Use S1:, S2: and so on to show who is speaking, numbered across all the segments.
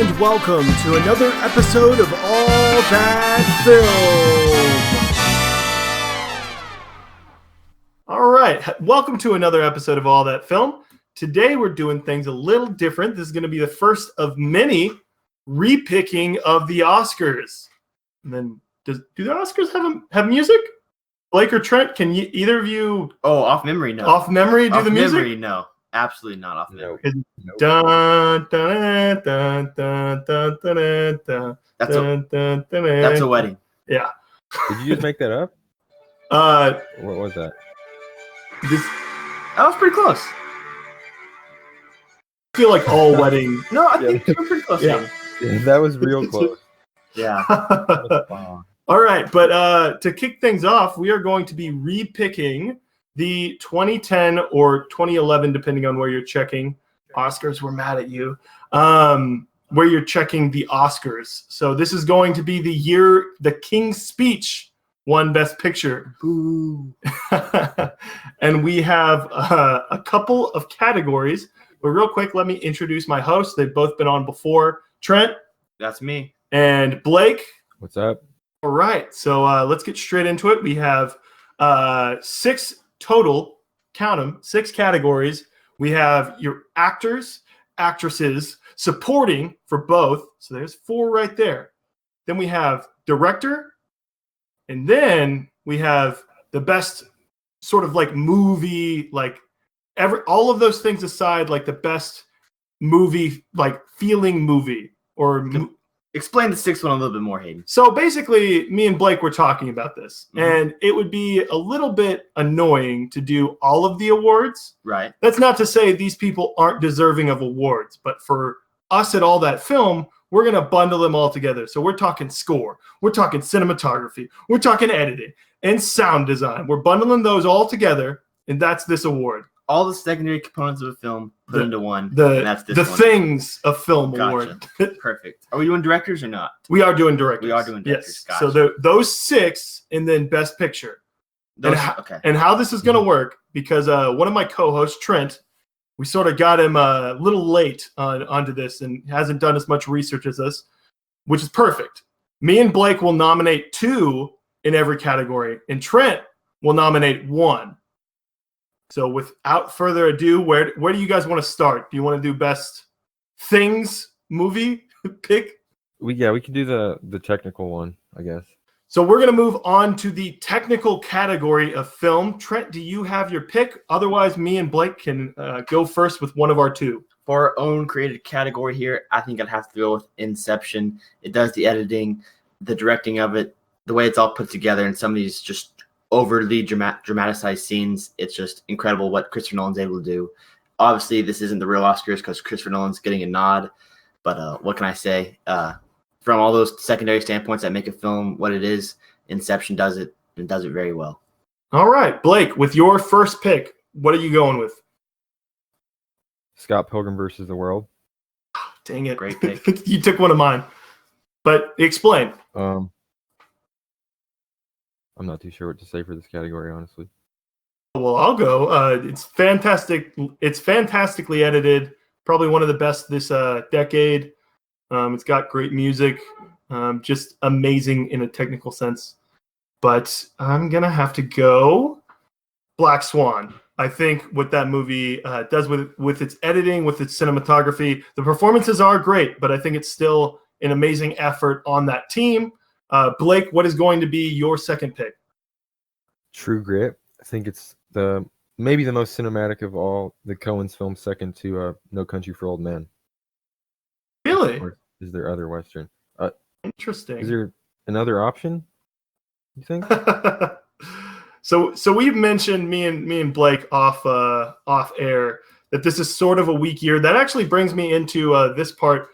S1: and welcome to another episode of All That Film. All right, welcome to another episode of All That Film. Today we're doing things a little different. This is going to be the first of many repicking of the Oscars. And then, do the Oscars have music? Blake or Trent, can you either of you?
S2: Oh, off memory, no.
S1: Off memory, do
S2: off
S1: the music?
S2: Memory, no. Absolutely not off memory.
S1: Nope. Dun, dun, dun, dun, dun, dun, dun,
S2: That's a wedding.
S1: Yeah.
S3: Did you just make that up? What was that?
S2: That was pretty close.
S1: I feel like all wedding.
S2: No, I think we're pretty close.
S1: Yeah.
S3: That was real close.
S2: Yeah.
S1: All right, but to kick things off, we are going to be repicking the 2010 or 2011, depending on where you're checking. Oscars, we're mad at you. Where you're checking the Oscars. So this is going to be the year the King's Speech won Best Picture. Boo. And we have a couple of categories. But real quick, let me introduce my hosts. They've both been on before. Trent.
S2: That's me.
S1: And Blake.
S3: What's up?
S1: All right, so let's get straight into it. We have 6 total, count them, 6 categories. We have your actors, actresses, supporting for both. So there's 4 right there. Then we have director. And then we have the best sort of like movie, like all of those things aside, like the best movie, like feeling movie or
S2: Explain the 6th one a little bit more, Hayden.
S1: So basically, me and Blake were talking about this, and it would be a little bit annoying to do all of the awards.
S2: Right.
S1: That's not to say these people aren't deserving of awards, but for us at All That Film, we're going to bundle them all together. So we're talking score, we're talking cinematography, we're talking editing, and sound design. We're bundling those all together, and that's this award.
S2: All the secondary components of a film put into one. And that's this
S1: the
S2: one.
S1: Things of Film
S2: Gotcha.
S1: Award.
S2: Perfect. Are we doing directors or not?
S1: We are doing directors.
S2: We are doing directors.
S1: Yes.
S2: Gotcha.
S1: So those 6, and then Best Picture.
S2: Okay.
S1: And how this is going to work, because one of my co-hosts, Trent, we sort of got him a little late onto this and hasn't done as much research as us, which is perfect. Me and Blake will nominate 2 in every category, and Trent will nominate 1. So without further ado, where do you guys want to start? Do you want to do Best Things movie pick?
S3: We can do the technical one, I guess.
S1: So we're going to move on to the technical category of film. Trent, do you have your pick? Otherwise, me and Blake can go first with one of our 2.
S2: For our own created category here, I think I'd have to go with Inception. It does the editing, the directing of it, the way it's all put together, and some of these just overly dramatized scenes. It's just incredible what Christopher Nolan's able to do. Obviously, this isn't the real Oscars because Christopher Nolan's getting a nod, but what can I say? From all those secondary standpoints that make a film what it is, Inception does it and does it very well.
S1: All right, Blake, with your first pick, what are you going with?
S3: Scott Pilgrim versus the World.
S1: Oh, dang it.
S2: Great pick.
S1: You took one of mine. But explain.
S3: I'm not too sure what to say for this category, honestly.
S1: Well, I'll go. It's fantastic. It's fantastically edited. Probably one of the best this decade. It's got great music. Just amazing in a technical sense. But I'm going to have to go Black Swan. I think what that movie does with its editing, with its cinematography, the performances are great, but I think it's still an amazing effort on that team. Blake, what is going to be your second pick?
S3: True Grit. I think it's maybe the most cinematic of all the Coen's films, second to No Country for Old Men.
S1: Really?
S3: Or is there other Western?
S1: Interesting.
S3: Is there another option, you think?
S1: So we've mentioned me and Blake off air that this is sort of a weak year. That actually brings me into this part.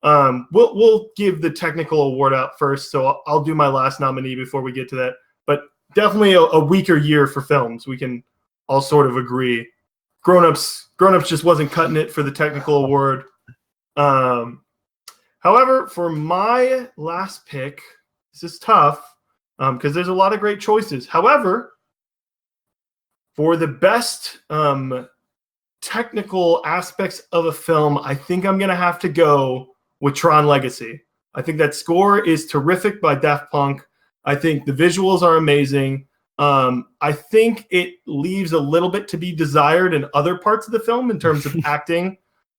S1: We'll give the technical award out first, so I'll do my last nominee before we get to that. But definitely a weaker year for films. We can all sort of agree. Grown Ups just wasn't cutting it for the technical award. However, for my last pick, this is tough because there's a lot of great choices. However, for the best technical aspects of a film, I think I'm going to have to go with Tron Legacy. I think that score is terrific by Daft Punk. I think the visuals are amazing. I think it leaves a little bit to be desired in other parts of the film in terms of acting.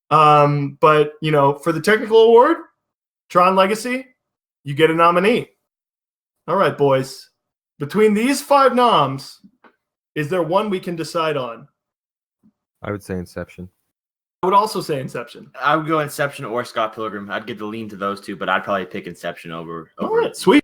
S1: But, you know, for the technical award, Tron Legacy, you get a nominee. All right, boys. Between these 5 noms, is there one we can decide on?
S3: I would say Inception.
S1: I would also say Inception.
S2: I would go Inception or Scott Pilgrim. I'd give the lean to those two, but I'd probably pick Inception over.
S1: All right, sweet.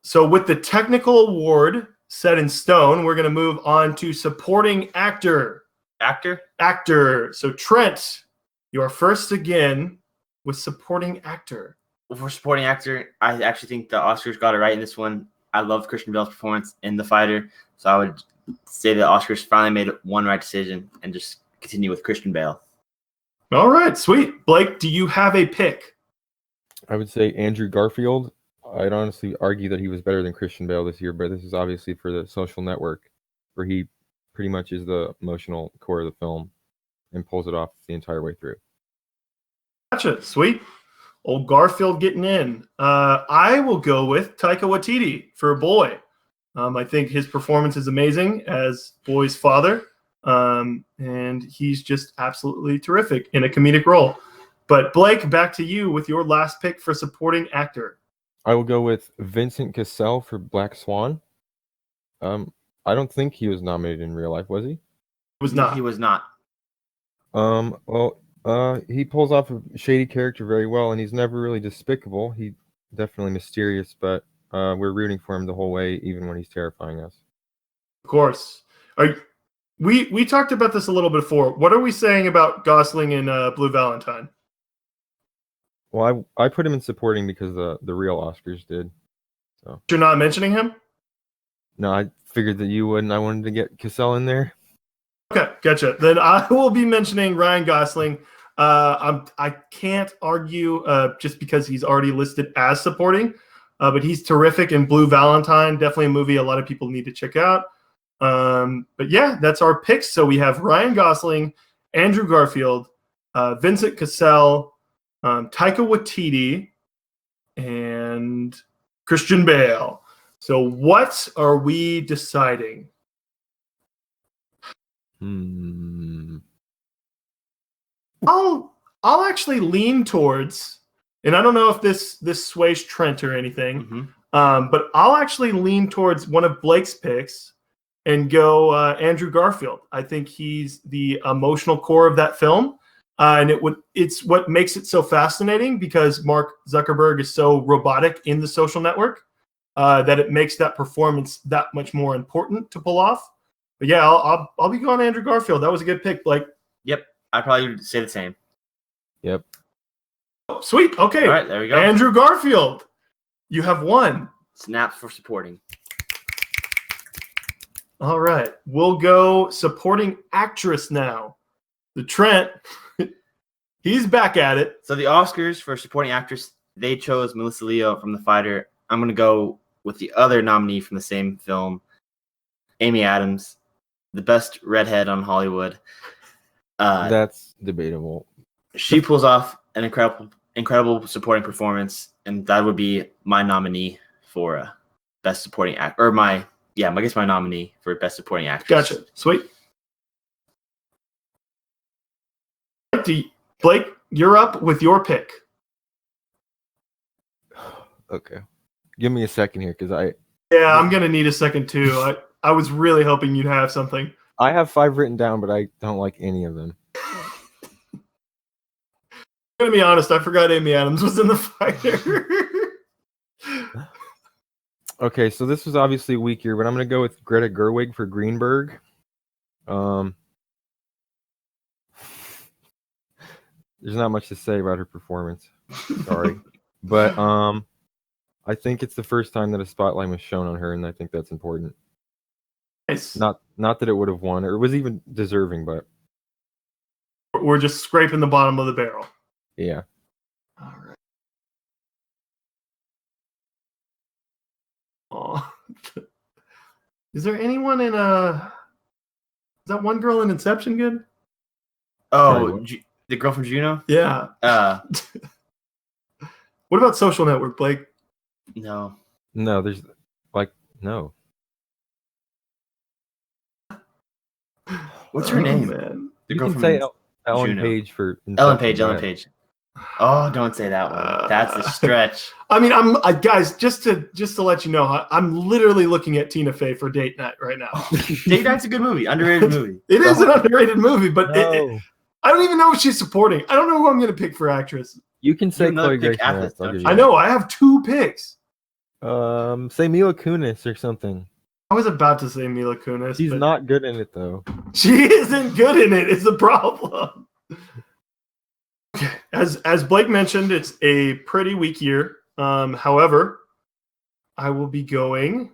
S1: So with the technical award set in stone, we're going to move on to supporting actor. Actor. So Trent, you are first again with supporting actor.
S2: For supporting actor, I actually think the Oscars got it right in this one. I love Christian Bale's performance in The Fighter, so I would say the Oscars finally made one right decision and just continue with Christian Bale.
S1: All right, sweet. Blake, do you have a pick?
S3: I would say Andrew Garfield. I'd honestly argue that he was better than Christian Bale this year, but this is obviously for The Social Network, where he pretty much is the emotional core of the film and pulls it off the entire way through.
S1: Gotcha. Sweet. Old Garfield getting in. I will go with Taika Waititi for Boy. I think his performance is amazing as Boy's father, and he's just absolutely terrific in a comedic role. But Blake, back to you with your last pick for supporting actor.
S3: I will go with Vincent Cassel for Black Swan. I don't think he was nominated in real life, was he?
S1: Was not.
S2: He was not.
S3: He pulls off a shady character very well, and he's never really despicable. He's definitely mysterious, but we're rooting for him the whole way, even when he's terrifying us.
S1: Of course. We talked about this a little bit before. What are we saying about Gosling and Blue Valentine?
S3: Well, I put him in supporting because the real Oscars did. So
S1: You're not mentioning him?
S3: No, I figured that you would, and I wanted to get Cassel in there.
S1: Okay, gotcha. Then I will be mentioning Ryan Gosling. I can't argue just because he's already listed as supporting, but he's terrific in Blue Valentine. Definitely a movie a lot of people need to check out. But yeah, that's our picks. So we have Ryan Gosling, Andrew Garfield, Vincent Cassel, Taika Waititi, and Christian Bale. So what are we deciding? I'll actually lean towards, and I don't know if this sways Trent or anything, but I'll actually lean towards one of Blake's picks and go Andrew Garfield. I think he's the emotional core of that film, and it's what makes it so fascinating because Mark Zuckerberg is so robotic in The Social Network that it makes that performance that much more important to pull off. But yeah, I'll be going Andrew Garfield. That was a good pick, Blake.
S2: Yep, I probably would say the same.
S3: Yep.
S1: Oh, sweet. Okay.
S2: All right, there we go.
S1: Andrew Garfield, you have won.
S2: Snaps for supporting.
S1: All right, we'll go supporting actress now. The Trent, he's back at it.
S2: So the Oscars for supporting actress, they chose Melissa Leo from The Fighter. I'm going to go with the other nominee from the same film, Amy Adams, the best redhead on Hollywood.
S3: That's debatable.
S2: She pulls off an incredible supporting performance, and that would be my nominee for best supporting actor. Or my nominee for best supporting actress.
S1: Gotcha. Sweet. Blake, you're up with your pick.
S3: Okay. Give me a second here, because
S1: Yeah, I'm going to need a second too. I was really hoping you'd have something.
S3: I have 5 written down, but I don't like any of them.
S1: I'm going to be honest, I forgot Amy Adams was in The Fighter.
S3: Okay, so this was obviously a weak year, but I'm going to go with Greta Gerwig for Greenberg. There's not much to say about her performance. Sorry. But I think it's the first time that a spotlight was shown on her, and I think that's important.
S1: Nice.
S3: Not that it would have won, or was even deserving, but
S1: we're just scraping the bottom of the barrel.
S3: Yeah.
S1: All right. Oh. Is there anyone in is that one girl in Inception good?
S2: Oh, the girl from Juno?
S1: Yeah. What about Social Network, Blake?
S2: No.
S3: No, there's no.
S2: What's her name?
S1: Man.
S2: The
S3: You
S2: girl
S3: can
S2: from
S3: say Ellen
S2: Juno.
S3: Page for
S2: Ellen
S3: Inception,
S2: Page.
S3: go
S2: Ellen
S3: ahead.
S2: Page. Oh, don't say that one. That's a stretch.
S1: I mean, guys, just to let you know, I'm literally looking at Tina Fey for Date Night right now.
S2: Date Night's a good movie. Underrated movie.
S1: It is an underrated movie, but
S3: No.
S1: I don't even know what she's supporting. I don't know who I'm going to pick for actress.
S3: You can say
S2: another
S3: Chloe
S2: pick
S3: Grace
S2: after
S3: Moretz.
S2: this,
S3: I'll
S2: don't
S3: give
S2: you?
S3: you
S1: I know. I have 2 picks.
S3: that. Say Mila Kunis or something.
S1: I was about to say Mila Kunis.
S3: She's
S1: but
S3: not good in it though.
S1: She isn't good in it. It's the problem. As Blake mentioned, it's a pretty weak year. However, I will be going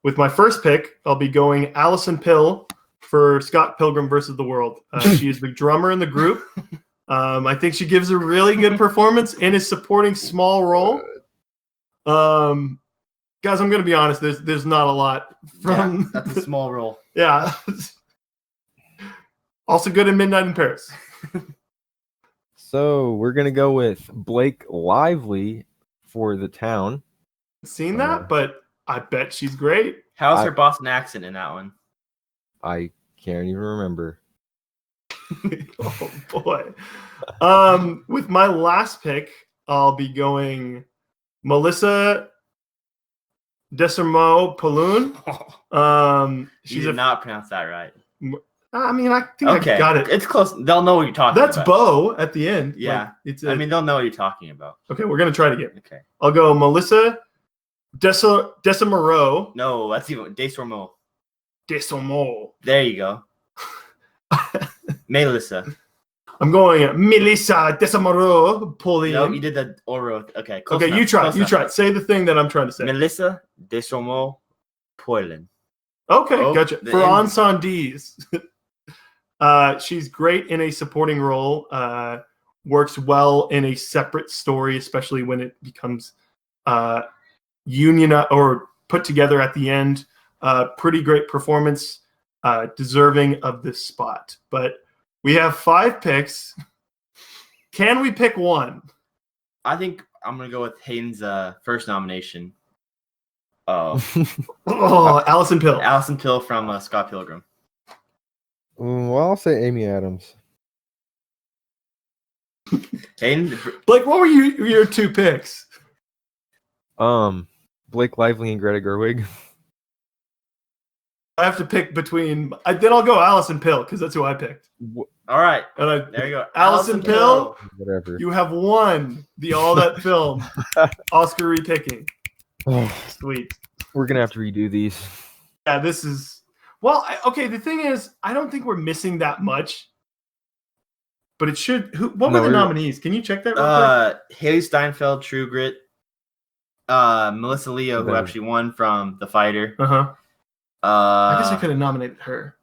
S1: with my first pick. I'll be going Allison Pill for Scott Pilgrim versus the World. She is the drummer in the group. I think she gives a really good performance in a supporting small role. Guys, I'm going to be honest. There's not a lot from.
S2: Yeah, that's a small role.
S1: Yeah. Also good in Midnight in Paris.
S3: So we're gonna go with Blake Lively for The Town.
S1: Seen that, but I bet she's great.
S2: How's her Boston accent in that one?
S3: I can't even remember.
S1: Oh boy. With my last pick, I'll be going Melissa Desormeaux-Poulin.
S2: You
S1: She's
S2: did not pronounce that right.
S1: I mean, I think I got it.
S2: It's close. They'll know what you're talking
S1: That's
S2: about.
S1: Bo at the end.
S2: Yeah.
S1: Like,
S2: they'll know what you're talking about.
S1: Okay, we're gonna try it again.
S2: Okay.
S1: I'll go Melissa Desormeaux.
S2: No, that's even Desormeaux.
S1: Desormeaux.
S2: There you go. Melissa.
S1: I'm going Melissa Desormeaux-Poulin.
S2: No, you did the oral. Okay. Close
S1: Okay,
S2: enough,
S1: you try.
S2: close
S1: You
S2: enough.
S1: try. Say the thing that I'm trying to say.
S2: Melissa Desormeaux-Poulin.
S1: Okay,
S2: Oh,
S1: gotcha.
S2: the
S1: For
S2: end.
S1: Ensembles. She's great in a supporting role. Works well in a separate story, especially when it becomes union or put together at the end. Pretty great performance, deserving of this spot. But we have 5 picks. Can we pick one?
S2: I think I'm gonna go with Hayden's first nomination. Oh,
S1: Allison Pill.
S2: Allison Pill from Scott Pilgrim.
S3: Well, I'll say Amy Adams.
S2: Hayden,
S1: Blake, what were your 2 picks?
S3: Blake Lively and Greta Gerwig.
S1: I have to pick between. Then I'll go Allison Pill because that's who I picked.
S2: all right,
S1: And
S2: there you go.
S1: Allison Pill.
S3: Whatever.
S1: You have won the All That Film Oscar repicking.
S3: Oh,
S1: Sweet.
S3: we're gonna have to redo these.
S1: Yeah, this is. Well, okay. The thing is, I don't think we're missing that much. But it should. What were the nominees? Can you check that real quick?
S2: Haley Steinfeld, True Grit. Melissa Leo, who actually won from The Fighter.
S1: I guess I could have nominated her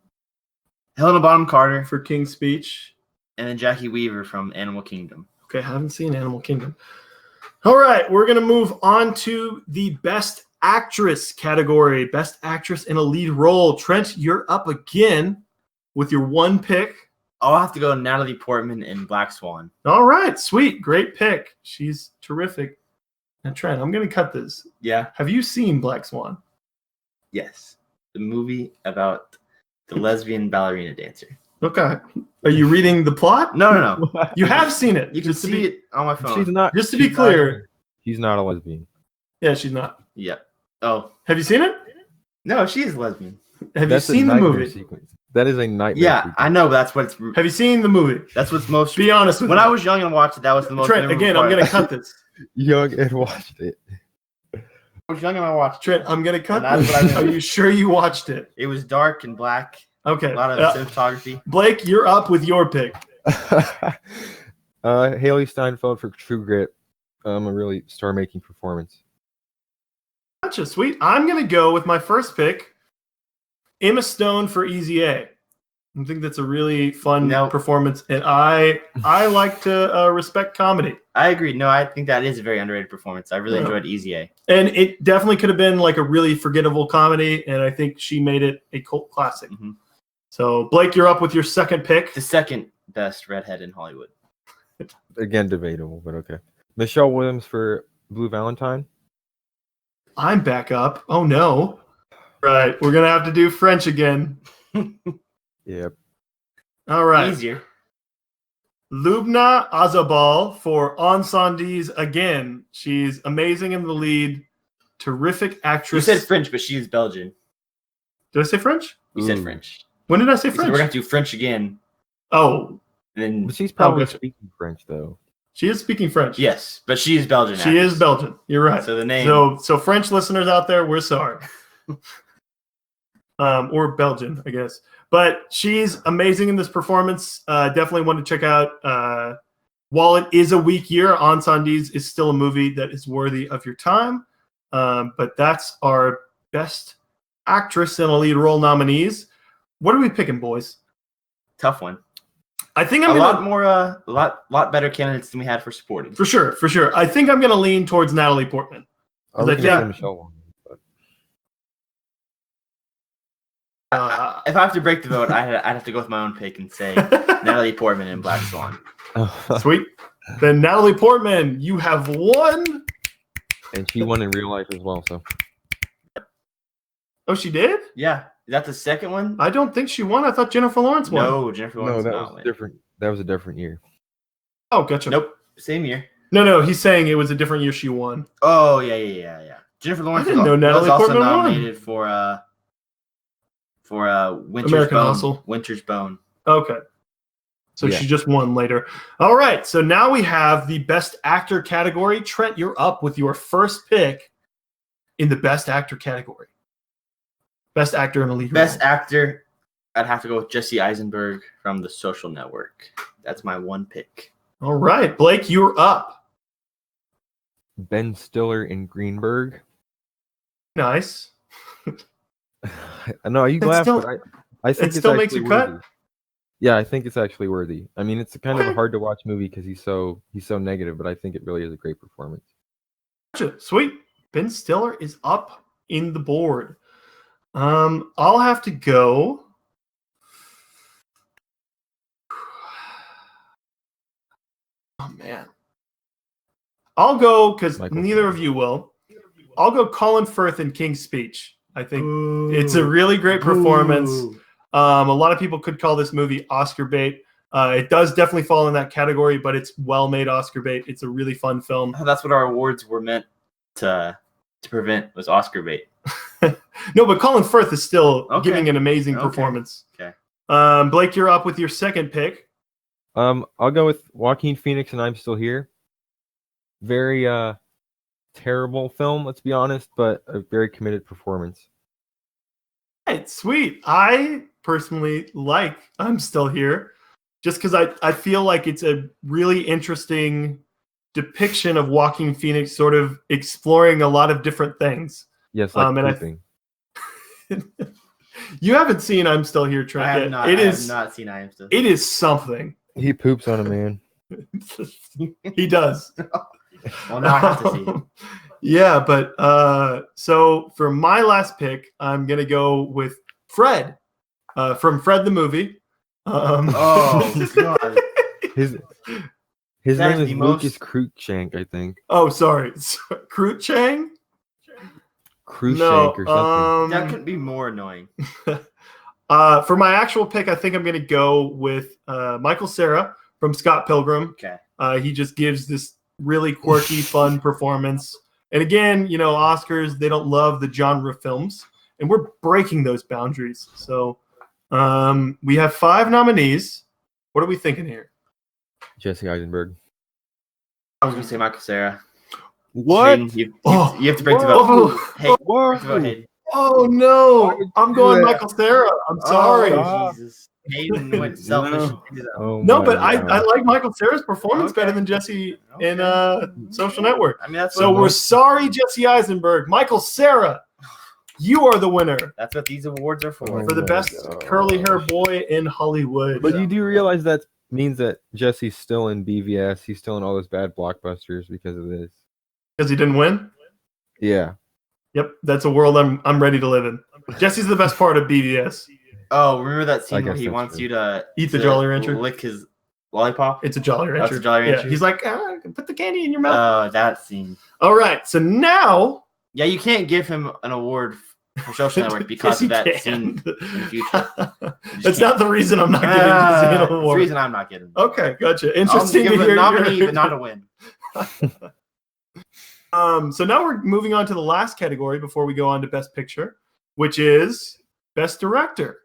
S2: Helena Bonham Carter
S1: for King's Speech.
S2: and then Jackie Weaver from Animal Kingdom.
S1: Okay, I haven't seen Animal Kingdom. All right, we're going to move on to the Best Actress category. Best Actress in a Lead Role. Trent, you're up again with your 1 pick.
S2: I'll have to go Natalie Portman in Black Swan.
S1: All right, sweet. Great pick. She's terrific. Now, Trent, I'm going to cut this.
S2: Yeah.
S1: Have you seen Black Swan?
S2: Yes. The movie about the lesbian ballerina dancer.
S1: Okay. Are you reading the plot?
S2: No.
S1: You have seen it.
S2: You can
S1: Just to
S2: see
S1: be-
S2: it on my phone.
S3: She's not.
S1: Just to be
S3: she's not-
S1: clear.
S3: she's not a lesbian.
S1: Yeah, she's not.
S2: Yeah. Oh.
S1: Have you seen it?
S2: No, she is lesbian.
S1: Have
S3: That's
S1: you
S3: a
S1: seen the
S3: nightmare
S1: movie?
S3: Sequence. That is a nightmare.
S2: Yeah,
S3: sequence.
S2: I know, but that's what's
S1: Have you seen the movie?
S2: that's what's most.
S1: Be honest with
S2: When
S1: me.
S2: I was young and watched it, that was the most.
S1: Trent,
S2: memorable
S1: again, I'm
S2: part.
S1: going to cut this.
S3: Young and watched it.
S2: I was young and I watched.
S1: Trent, I'm going to cut
S2: That's
S1: this.
S2: what I meant.
S1: Are you sure you watched it?
S2: It was dark and black.
S1: Okay.
S2: A lot of cinematography.
S1: Blake, you're up with your pick.
S3: Haley Steinfeld for True Grit. A really star-making performance.
S1: Gotcha, sweet. I'm going to go with my first pick, Emma Stone for Easy A. I think that's a really fun performance, and I like to respect comedy.
S2: I agree. No, I think that is a very underrated performance. I really enjoyed Easy A.
S1: And it definitely could have been like a really forgettable comedy, and I think she made it a cult classic.
S2: Mm-hmm.
S1: So, Blake, you're up with your second pick.
S2: The second best redhead in Hollywood.
S3: Again, debatable, but okay. Michelle Williams for Blue Valentine.
S1: I'm back up. Oh no. Right, we're gonna have to do French again.
S3: Yep.
S1: All right.
S2: Easier.
S1: Lubna Azabal for Encendies again. She's amazing in the lead. Terrific
S2: You
S1: actress.
S2: said French, but she's Belgian.
S1: Did I say French?
S2: You said
S3: Ooh.
S2: French.
S1: When did I say
S2: You said
S1: French?
S2: we're gonna have to do French again.
S1: Oh,
S2: And then
S3: But she's probably
S1: gotcha.
S3: speaking French though.
S1: she is speaking French.
S2: yes, but she is Belgian.
S1: She is Belgian. You're right.
S2: So the name.
S1: So French listeners out there, we're sorry. Or Belgian, I guess. But she's amazing in this performance. Definitely want to check out. While it is a weak year, Encendies is still a movie that is worthy of your time. But that's our best actress in a lead role nominees. What are we picking, boys?
S2: Tough one.
S1: I think
S2: A lot better candidates than we had for supporting.
S1: for sure. I think I'm gonna lean towards Natalie Portman.
S3: I was
S1: I
S3: gonna say
S1: think-
S3: Michelle Williams, but
S2: If I have to break the vote, I'd have to go with my own pick and say Natalie Portman in Black Swan.
S1: Sweet. Then Natalie Portman, you have won.
S3: and she won in real life as well. So
S1: Oh, she did?
S2: Yeah, is that the second one?
S1: I don't think she won. I thought Jennifer Lawrence won.
S2: No, Jennifer
S3: no,
S2: Lawrence
S3: that
S2: did
S3: was
S2: not win.
S3: different. That was a different year.
S1: Oh, gotcha.
S2: Nope, same year.
S1: No, he's saying it was a different year she won.
S2: Oh yeah. Jennifer Lawrence
S1: didn't know
S2: was
S1: Natalie
S2: also
S1: Portman won.
S2: nominated for Winter's
S1: American
S2: Bone.
S1: Hustle.
S2: Winter's Bone.
S1: Okay. So
S3: Yeah.
S1: she just won later. All right. So now we have the Best Actor category. Trent, you're up with your first pick in the Best Actor category. Best Actor in a Lead
S2: Best
S1: Role.
S2: actor, I'd have to go with Jesse Eisenberg from The Social Network. That's my one pick.
S1: All right. Blake, you're up.
S3: Ben Stiller in Greenberg.
S1: Nice.
S3: I know you
S1: It
S3: laugh,
S1: still-
S3: but I think
S1: it
S3: it's
S1: still makes
S3: actually
S1: you cut?
S3: worthy. Yeah, I think it's actually worthy. I mean, it's kind of
S1: Okay.
S3: a hard to watch movie because he's so negative, but I think it really is a great performance.
S1: Gotcha. Sweet. Ben Stiller is up in the board. I'll have to go. Oh man. I'll go because
S3: Michael
S1: neither
S3: Caine.
S1: of you will. I'll go Colin Firth in King's Speech. I think it's a really great performance. A lot of people could call this movie Oscar bait. It does definitely fall in that category, but it's well-made Oscar bait. It's a really fun film.
S2: Oh, that's what our awards were meant to prevent, was Oscar bait.
S1: No, but Colin Firth is still
S2: Okay.
S1: giving an amazing
S2: Okay.
S1: performance.
S2: Okay.
S1: Blake, you're up with your second pick.
S3: I'll go with Joaquin Phoenix and I'm Still Here. Very terrible film, let's be honest, but a very committed performance.
S1: Right, sweet. I personally like I'm Still Here just because I feel like it's a really interesting depiction of Joaquin Phoenix sort of exploring a lot of different things.
S3: Yes, like
S1: and I-
S3: pooping.
S1: You haven't seen I'm Still Here, Trent.
S2: I have
S1: yet.
S2: not.
S1: It
S2: I
S1: is.
S2: have not seen I Am Still.
S1: It is something.
S3: He poops on a man.
S1: He does.
S2: Well, now I have to see it.
S1: Yeah, but so for my last pick, I'm gonna go with Fred from Fred the movie.
S2: Oh God!
S3: His
S2: That
S3: name
S2: is
S3: is
S2: the
S3: Lucas
S2: most-
S3: Cruikshank, I think.
S1: Oh, sorry, Cruikshank.
S3: Cruikshank or something.
S2: That couldn't be more annoying.
S1: For my actual pick, I think I'm gonna go with Michael Cera from Scott Pilgrim.
S2: Okay.
S1: He just gives this really quirky, fun performance. And again, you know, Oscars, they don't love the genre films, and we're breaking those boundaries. So we have 5 nominees. What are we thinking here?
S3: Jesse Eisenberg.
S2: I was gonna say Michael Cera.
S3: What?
S2: Hayden, you
S1: Oh.
S2: have to break the vote.
S1: Oh,
S2: Hey,
S3: Whoa.
S2: break the vote, Hayden.
S1: oh no,
S3: Why would you
S1: I'm
S3: do
S1: going
S3: that?
S1: Michael Cera. I'm sorry.
S2: Oh, Jesus. Hayden went selfish.
S3: No.
S2: into that.
S3: Oh
S1: No,
S3: my
S1: but I
S3: God.
S1: like Michael Cera's performance
S2: Okay.
S1: better than Jesse in
S2: Okay.
S1: Social Network.
S2: I mean, that's
S1: So
S2: what,
S1: we're sorry, Jesse Eisenberg. Michael Cera, you are the winner
S2: that's what these awards are for.
S1: for the
S3: my
S1: best
S3: God.
S1: curly hair boy in Hollywood.
S3: But you do realize that means that Jesse's still in BVS. He's still in all those bad blockbusters because of this.
S1: Because he didn't win?
S3: Yeah.
S1: Yep, that's a world I'm ready to live in. Jesse's the best part of BVS.
S2: Oh, remember that
S3: I
S2: scene where
S3: guess
S2: he
S3: that's
S2: wants
S3: true.
S2: you to
S1: Eat the Jolly Rancher?
S2: lick his lollipop?
S1: It's a Jolly Rancher.
S2: That's a Jolly Rancher?
S1: Yeah, he's like, put the candy in your mouth.
S2: That scene.
S1: All right, so now...
S2: Yeah, you can't give him an award for Social Network because
S1: Yes,
S2: of that
S1: you
S2: scene in the future.
S1: That's not the reason I'm not giving you the scene
S2: It's the
S1: award.
S2: reason I'm not getting.
S1: Okay, gotcha.
S2: I'll
S1: Interesting
S2: give
S1: to
S2: it
S1: hear.
S2: a nominee, but not a win.
S1: So now we're moving on to the last category before we go on to Best Picture, which is Best Director.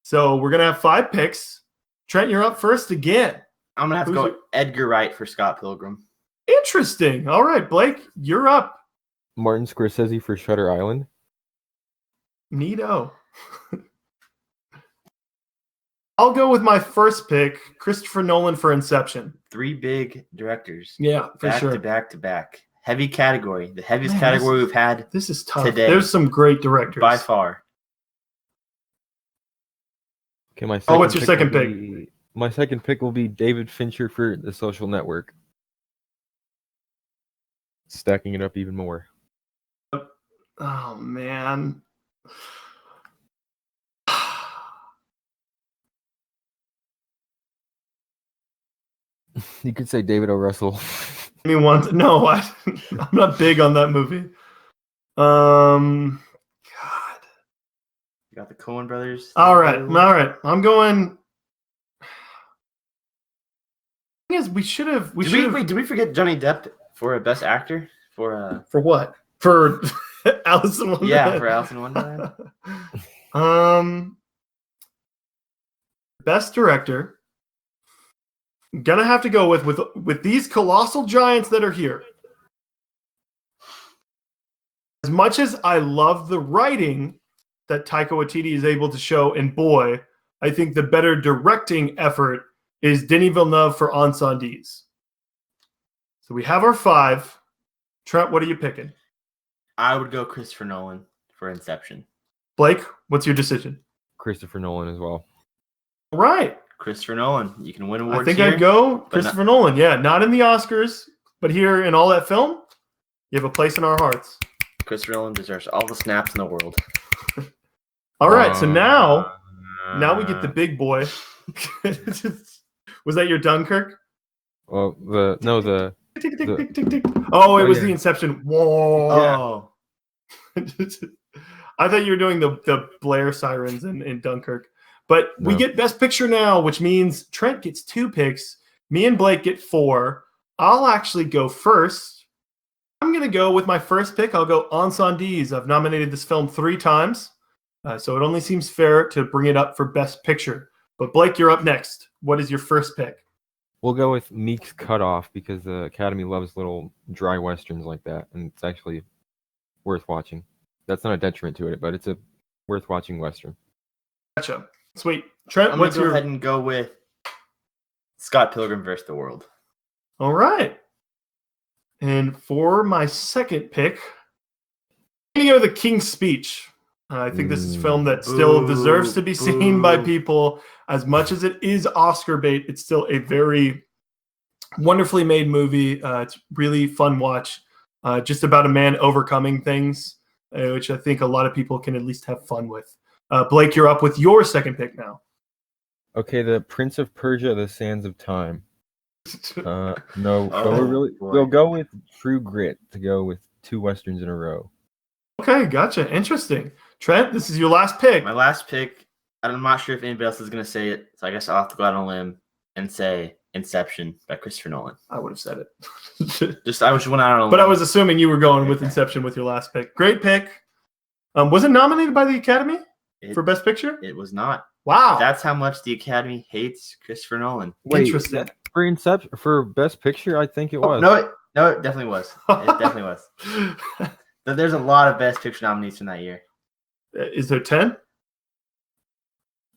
S1: So we're gonna have 5 picks. Trent, you're up first again.
S2: I'm gonna have to go Edgar Wright for Scott Pilgrim.
S1: Interesting. All right, Blake, you're up.
S3: Martin Scorsese for Shutter Island.
S1: Neato. I'll go with my first pick, Christopher Nolan for Inception.
S2: 3 big directors.
S1: Yeah, for
S2: back
S1: sure.
S2: to back to back. Heavy category. The heaviest
S1: Man,
S2: category we've had
S1: This is tough.
S2: today.
S1: There's some great directors.
S2: by far.
S3: Okay, my second
S1: what's your second
S3: will
S1: pick?
S3: be- my second pick will be David Fincher for The Social Network. Stacking it up even more.
S1: Oh man.
S3: You could say David O. Russell.
S1: Give me one. No, I'm not big on that movie. God.
S2: You got the Coen brothers.
S1: All right. I'm going. Thing is, we should have.
S2: Did we forget Johnny Depp for a Best Actor? For
S1: For what? For Alice in Wonderland.
S2: yeah, for Alice in Wonderland.
S1: Best director. Gonna have to go with these colossal giants that are here. As much as I love the writing that Taika Waititi is able to show in Boy, I think the better directing effort is Denis Villeneuve for Incendies. So we have our 5. Trent, what are you picking?
S2: I would go Christopher Nolan for Inception.
S1: Blake, what's your decision?
S3: Christopher Nolan as well.
S1: All right.
S2: Christopher Nolan. You can win awards
S1: I think
S2: here.
S1: I'd go Christopher Nolan. Yeah, not in the Oscars, but here in all that film, you have a place in our hearts.
S2: Christopher Nolan deserves all the snaps in the world.
S1: All right, so now we get the big boy. Was that your Dunkirk?
S3: Well,
S1: Tick, tick, tick, tick, tick. Oh, it was
S3: yeah.
S1: the Inception. Whoa.
S2: Oh,
S1: I thought you were doing the Blair sirens in Dunkirk. But we get Best Picture now, which means Trent gets 2 picks. Me and Blake get 4. I'll actually go first. I'm going to go with my first pick. I'll go Incendies. I've nominated this film 3 times. So it only seems fair to bring it up for Best Picture. But Blake, you're up next. What is your first pick?
S3: We'll go with Meek's Cutoff because the Academy loves little dry westerns like that, and it's actually worth watching. That's not a detriment to it, but it's a worth watching western.
S1: Gotcha. Sweet. Trent,
S2: I'm
S1: what's
S2: gonna go
S1: your...
S2: ahead and go with Scott Pilgrim vs. the World.
S1: All right. And for my second pick, I'm going to go with The King's Speech. I think this is a film that still deserves to be seen by people. As much as it is Oscar bait, it's still a very wonderfully made movie. It's really fun watch. Just about a man overcoming things, which I think a lot of people can at least have fun with. Blake, you're up with your second pick now.
S3: Okay, The Prince of Persia: The Sands of Time. No,
S2: boy.
S3: we'll go with True Grit to go with 2 westerns in a row.
S1: Okay, gotcha. Interesting. Trent, this is your last pick.
S2: My last pick, I'm not sure if anybody else is going to say it, so I guess I'll have to go out on a limb and say Inception by Christopher Nolan.
S1: I would have said it.
S2: I just went out on a limb.
S1: But I was assuming you were going with Inception with your last pick. Great pick. Was it nominated by the Academy for Best Picture?
S2: It was not.
S1: Wow.
S2: That's how much the Academy hates Christopher Nolan.
S1: Interesting.
S3: For Inception, for Best Picture, I think it was.
S2: No, it definitely was. It definitely was. There's a lot of Best Picture nominees from that year.
S1: Is there 10?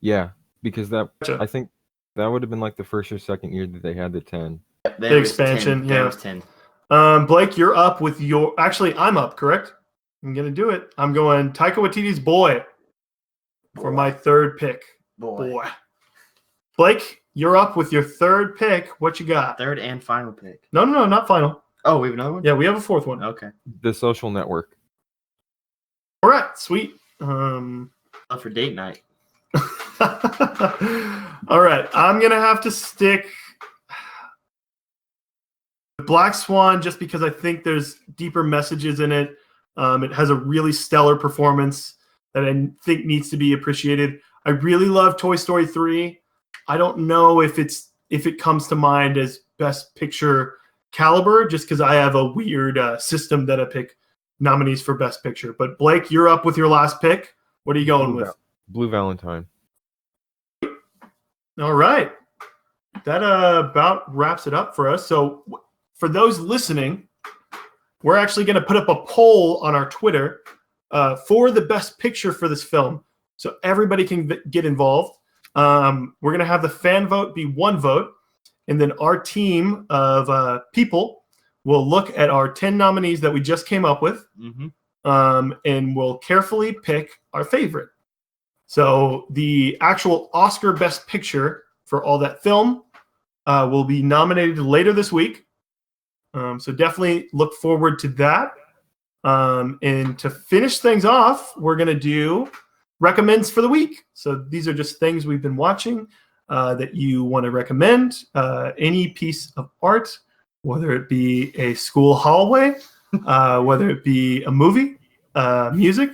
S3: Yeah, because
S1: Gotcha.
S3: I think that would have been like the first or second year that they had the 10.
S1: The expansion,
S2: There
S1: yeah.
S2: was 10.
S1: Blake, you're up with your... Actually, I'm up, correct? I'm going to do it. I'm going Taika Waititi's Boy for my third pick. Boy. Blake, you're up with your third pick. What you got?
S2: Third and final pick.
S1: No, not final.
S2: Oh, we have another one?
S1: Yeah, we have a fourth one.
S2: Okay.
S3: The Social Network.
S1: All right, sweet.
S2: For date night.
S1: All right, I'm going to have to stick Black Swan, just because I think there's deeper messages in it. It has a really stellar performance that I think needs to be appreciated. I really love Toy Story 3. I don't know if it comes to mind as Best Picture caliber, just because I have a weird system that I pick nominees for Best Picture. But Blake, you're up with your last pick. What are you going with?
S3: Blue Valentine.
S1: All right. That about wraps it up for us. So for those listening, we're actually going to put up a poll on our Twitter for the Best Picture for this film. So everybody can get involved. We're going to have the fan vote be one vote. And then our team of people will look at our 10 nominees that we just came up with. And we'll carefully pick our favorite. So the actual Oscar Best Picture for All That Film will be nominated later this week. So definitely look forward to that. And to finish things off, we're going to do recommends for the week. So these are just things we've been watching that you want to recommend. Any piece of art, whether it be a school hallway, whether it be a movie, music,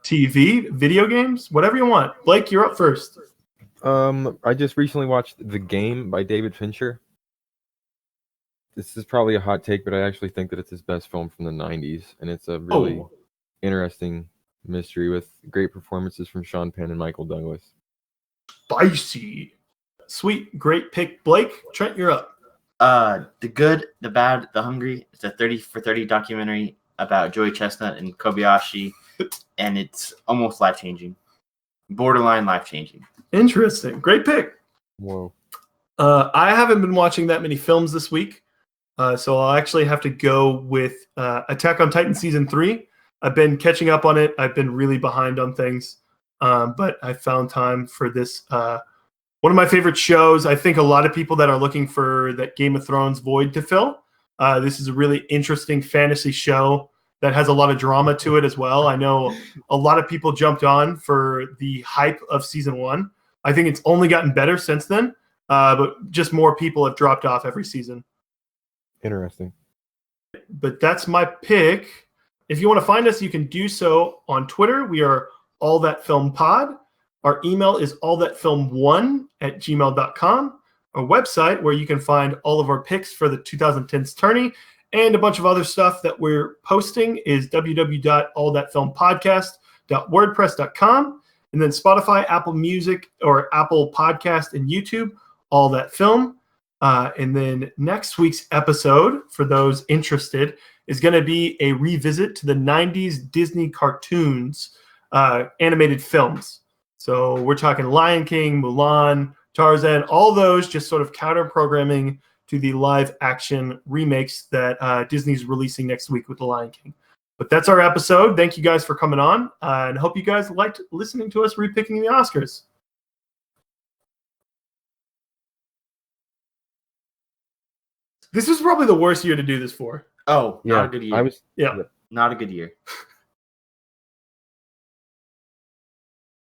S1: TV, video games, whatever you want. Blake, you're up first.
S3: I just recently watched The Game by David Fincher. This is probably a hot take, but I actually think that it's his best film from the 90s, and it's a really interesting mystery with great performances from Sean Penn and Michael Douglas.
S1: Spicy. Sweet, great pick. Blake, Trent, you're up.
S2: The Good, the Bad, the Hungry. It's a 30 for 30 documentary about Joey Chestnut and Kobayashi, and it's almost life-changing. Borderline life-changing.
S1: Interesting. Great pick.
S3: Whoa.
S1: I haven't been watching that many films this week, so I'll actually have to go with Attack on Titan Season 3. I've been catching up on it. I've been really behind on things, but I found time for this. One of my favorite shows. I think a lot of people that are looking for that Game of Thrones void to fill. This is a really interesting fantasy show that has a lot of drama to it as well. I know a lot of people jumped on for the hype of Season 1. I think it's only gotten better since then, but just more people have dropped off every season.
S3: Interesting.
S1: But that's my pick. If you want to find us, you can do so on Twitter. We are All That Film Pod. Our email is allthatfilm1@gmail.com. Our website, where you can find all of our picks for the 2010s tourney and a bunch of other stuff that we're posting, is www.allthatfilmpodcast.wordpress.com. And then Spotify, Apple Music, or Apple Podcast and YouTube, All That Film. And then next week's episode, for those interested, is going to be a revisit to the 90s Disney cartoons, animated films. So we're talking Lion King, Mulan, Tarzan, all those just sort of counter-programming to the live-action remakes that Disney's releasing next week with The Lion King. But that's our episode. Thank you guys for coming on, and hope you guys liked listening to us repicking the Oscars. This was probably the worst year to do this for.
S2: Oh, not a good year.
S1: Yeah.
S2: Not a good year.